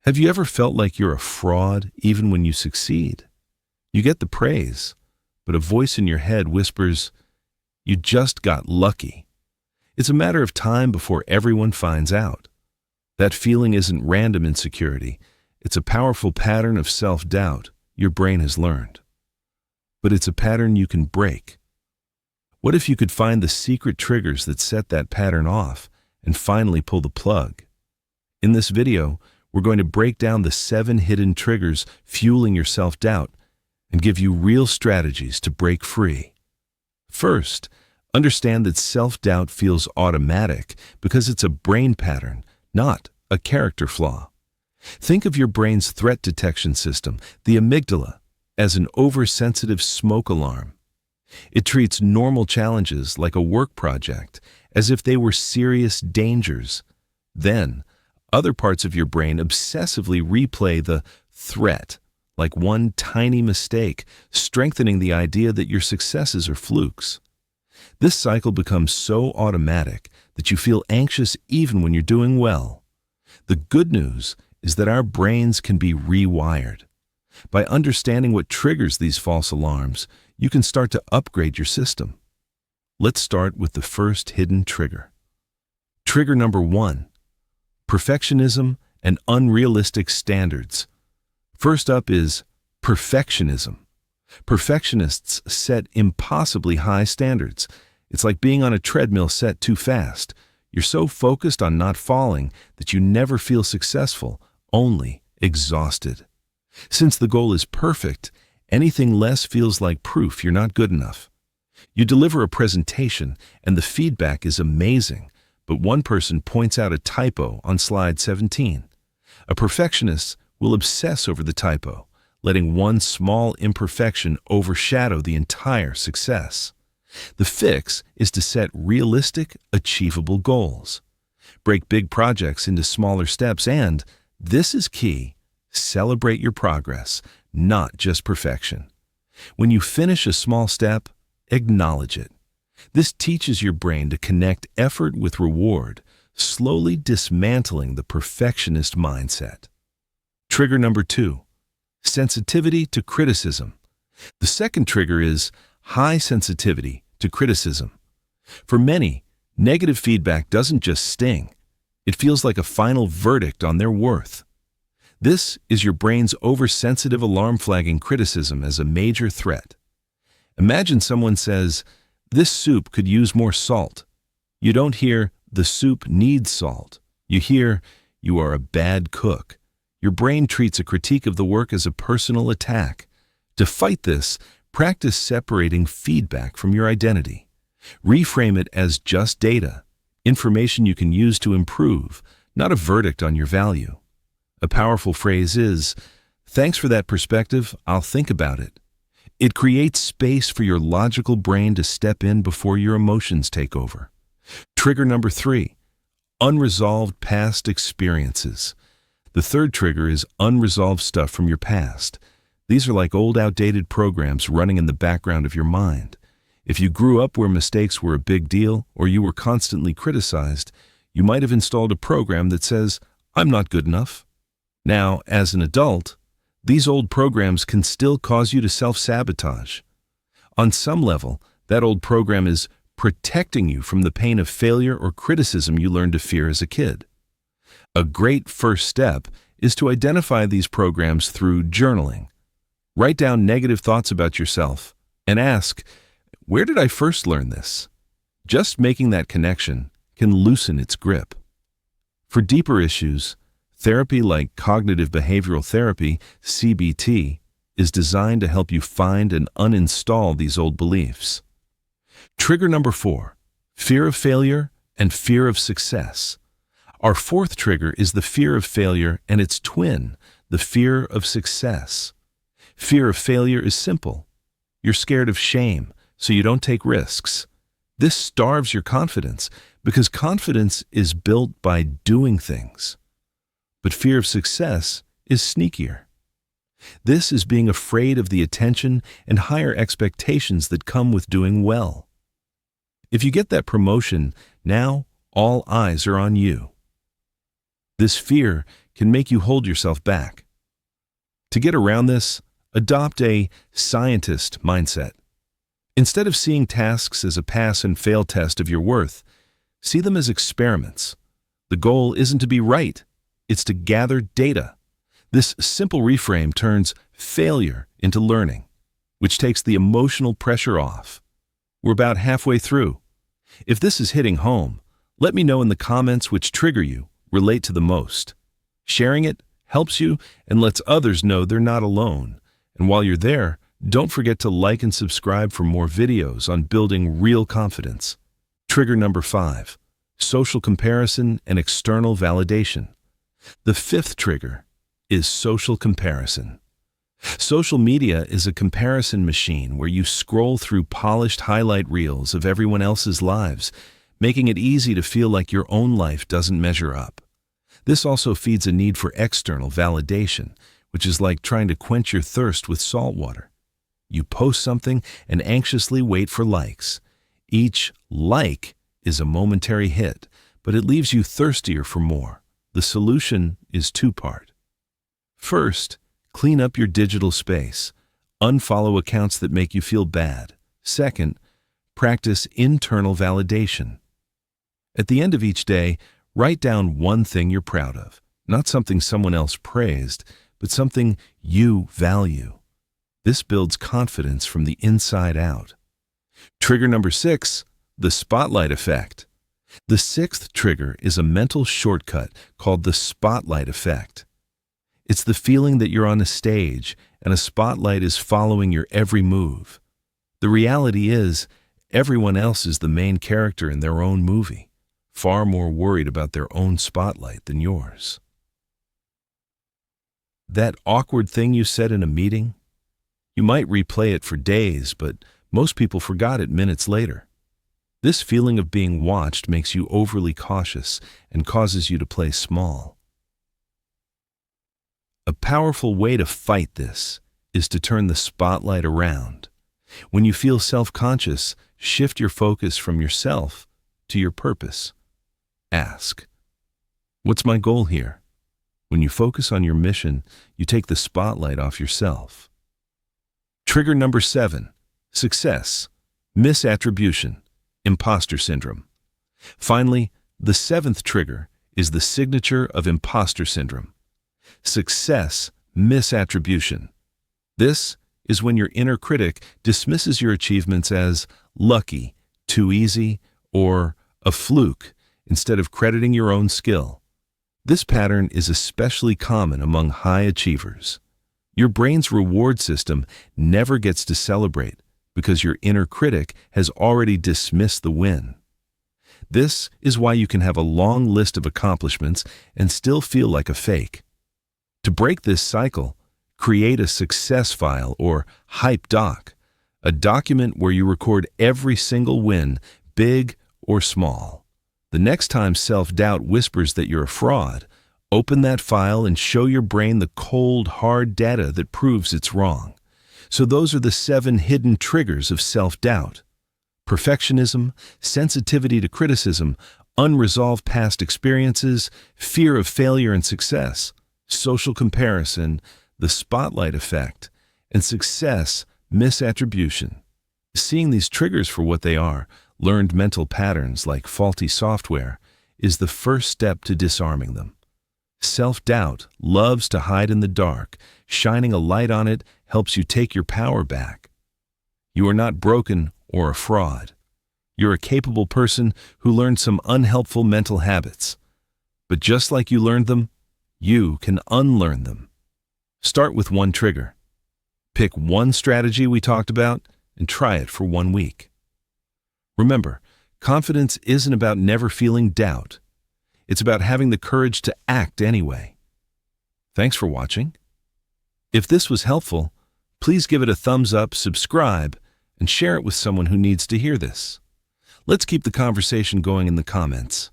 Have you ever felt like you're a fraud even when you succeed? You get the praise, but a voice in your head whispers, "You just got lucky." It's a matter of time before everyone finds out. That feeling isn't random insecurity. It's a powerful pattern of self-doubt your brain has learned. But it's a pattern you can break. What if you could find the secret triggers that set that pattern off and finally pull the plug? In this video, we're going to break down the 7 hidden triggers fueling your self-doubt and give you real strategies to break free. First, understand that self-doubt feels automatic because it's a brain pattern, not a character flaw. Think of your brain's threat detection system, the amygdala, as an oversensitive smoke alarm. It treats normal challenges like a work project as if they were serious dangers. Then, other parts of your brain obsessively replay the threat like one tiny mistake, strengthening the idea that your successes are flukes. This cycle becomes so automatic that you feel anxious even when you're doing well. The good news is that our brains can be rewired. By understanding what triggers these false alarms, you can start to upgrade your system. Let's start with the first hidden trigger. Trigger number 1. Perfectionism and unrealistic standards. First up is perfectionism. Perfectionists set impossibly high standards. It's like being on a treadmill set too fast. You're so focused on not falling that you never feel successful, only exhausted. Since the goal is perfect, anything less feels like proof you're not good enough. You deliver a presentation and the feedback is amazing, but one person points out a typo on slide 17. A perfectionist will obsess over the typo, letting one small imperfection overshadow the entire success. The fix is to set realistic, achievable goals. Break big projects into smaller steps and, this is key, celebrate your progress, not just perfection. When you finish a small step, acknowledge it. This teaches your brain to connect effort with reward, slowly dismantling the perfectionist mindset. Trigger number 2. Sensitivity to criticism. The second trigger is high sensitivity to criticism. For many, negative feedback doesn't just sting. It feels like a final verdict on their worth. This is your brain's oversensitive alarm flagging criticism as a major threat. Imagine someone says, "This soup could use more salt." You don't hear, "The soup needs salt." You hear, "You are a bad cook." Your brain treats a critique of the work as a personal attack. To fight this, practice separating feedback from your identity. Reframe it as just data, information you can use to improve, not a verdict on your value. A powerful phrase is, "Thanks for that perspective, I'll think about it." It creates space for your logical brain to step in before your emotions take over. Trigger number 3. Unresolved past experiences. The third trigger is unresolved stuff from your past. These are like old outdated programs running in the background of your mind. If you grew up where mistakes were a big deal or you were constantly criticized, you might have installed a program that says, "I'm not good enough." Now, as an adult, these old programs can still cause you to self-sabotage. On some level, that old program is protecting you from the pain of failure or criticism you learned to fear as a kid. A great first step is to identify these programs through journaling. Write down negative thoughts about yourself and ask, "Where did I first learn this?" Just making that connection can loosen its grip. For deeper issues, therapy like cognitive behavioral therapy, CBT, is designed to help you find and uninstall these old beliefs. Trigger number 4. Fear of failure and fear of success. Our fourth trigger is the fear of failure and its twin, the fear of success. Fear of failure is simple. You're scared of shame, so you don't take risks. This starves your confidence because confidence is built by doing things. But fear of success is sneakier. This is being afraid of the attention and higher expectations that come with doing well. If you get that promotion, now all eyes are on you. This fear can make you hold yourself back. To get around this, adopt a scientist mindset. Instead of seeing tasks as a pass and fail test of your worth, see them as experiments. The goal isn't to be right, it's to gather data. This simple reframe turns failure into learning, which takes the emotional pressure off. We're about halfway through. If this is hitting home, let me know in the comments which trigger you relate to the most. Sharing it helps you and lets others know they're not alone. And while you're there, don't forget to like and subscribe for more videos on building real confidence. Trigger number 5, social comparison and external validation. The 5th trigger is social comparison. Social media is a comparison machine where you scroll through polished highlight reels of everyone else's lives, making it easy to feel like your own life doesn't measure up. This also feeds a need for external validation, which is like trying to quench your thirst with salt water. You post something and anxiously wait for likes. Each like is a momentary hit, but it leaves you thirstier for more. The solution is two-part. First, clean up your digital space. Unfollow accounts that make you feel bad. Second, practice internal validation. At the end of each day, write down one thing you're proud of, not something someone else praised, but something you value. This builds confidence from the inside out. Trigger number 6, the spotlight effect. The 6th trigger is a mental shortcut called the spotlight effect. It's the feeling that you're on a stage and a spotlight is following your every move. The reality is, everyone else is the main character in their own movie, far more worried about their own spotlight than yours. That awkward thing you said in a meeting? You might replay it for days, but most people forgot it minutes later. This feeling of being watched makes you overly cautious and causes you to play small. A powerful way to fight this is to turn the spotlight around. When you feel self-conscious, shift your focus from yourself to your purpose. Ask, what's my goal here? When you focus on your mission, you take the spotlight off yourself. Trigger number 7, success, misattribution, imposter syndrome. Finally, the 7th trigger is the signature of imposter syndrome. Success, misattribution. This is when your inner critic dismisses your achievements as lucky, too easy, or a fluke, instead of crediting your own skill. This pattern is especially common among high achievers. Your brain's reward system never gets to celebrate because your inner critic has already dismissed the win. This is why you can have a long list of accomplishments and still feel like a fake. To break this cycle, create a success file or hype doc, a document where you record every single win, big or small. The next time self-doubt whispers that you're a fraud, open that file and show your brain the cold, hard data that proves it's wrong. So those are the 7 hidden triggers of self-doubt. Perfectionism, sensitivity to criticism, unresolved past experiences, fear of failure and success, social comparison, the spotlight effect, and success misattribution. Seeing these triggers for what they are, learned mental patterns like faulty software, is the first step to disarming them. Self-doubt loves to hide in the dark. Shining a light on it helps you take your power back. You are not broken or a fraud. You're a capable person who learned some unhelpful mental habits. But just like you learned them, you can unlearn them. Start with one trigger. Pick one strategy we talked about and try it for 1 week. Remember, confidence isn't about never feeling doubt. It's about having the courage to act anyway. Thanks for watching. If this was helpful, please give it a thumbs up, subscribe, and share it with someone who needs to hear this. Let's keep the conversation going in the comments.